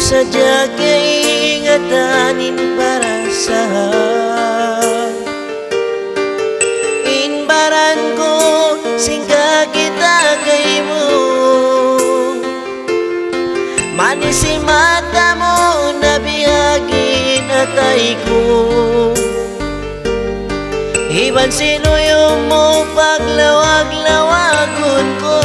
sadya kay ingatanin para sa inbaran ko singka kita kay mo manis si mata mo nabihagin atay ko iban sinuyo mo paglawag-lawagon ko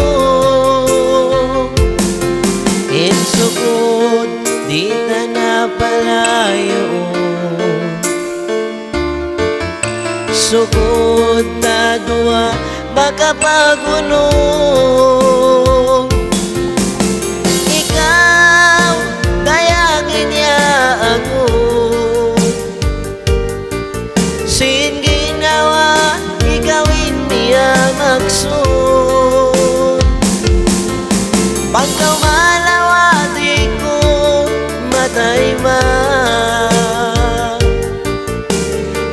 insukod di ta na palayo sukod ta dua makapagunong ikaw dayangin niya ako sin ginawa ikawin niya magsud pagkaw malawati ko matay ma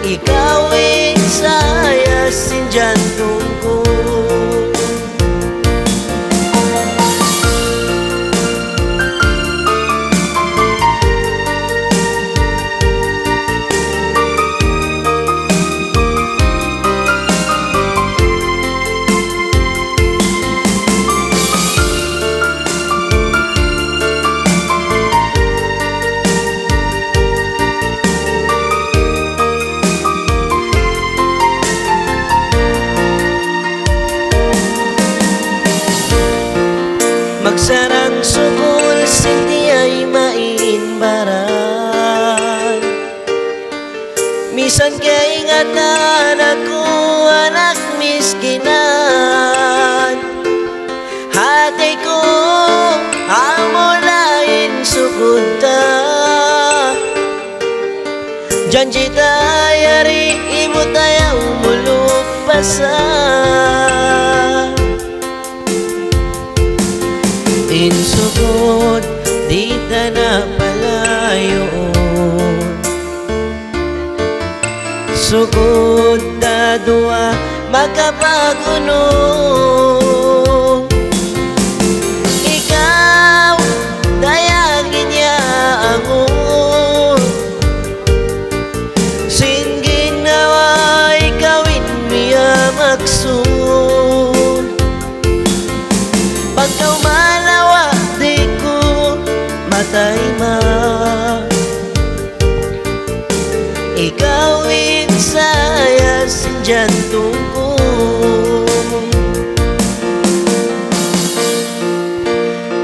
ikawin saya sin jantung ko magsarang sukul sindi ay mainbaran misan kay ingatan ako anak miskinan hati ko amo lain sukul ta janji tayari ibu tayaw muluk pasa insukod di ta na palayo sukod ta dua makapagunong ikaw dayagin niya ako sin ginawa ikawin miya magsud pagkaw matay ma ikawin saya sin jantung ko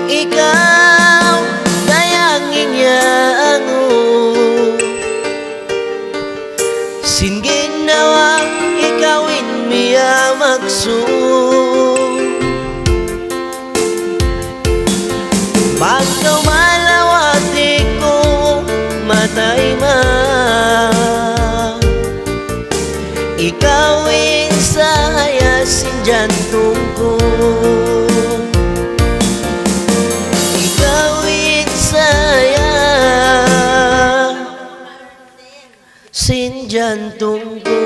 ikaw dayangin niya ako sin ginawa ikawin miya magsud pagkaw malawati ko matay ma ikawin saya sin jantung ko ikawin saya sin jantung ko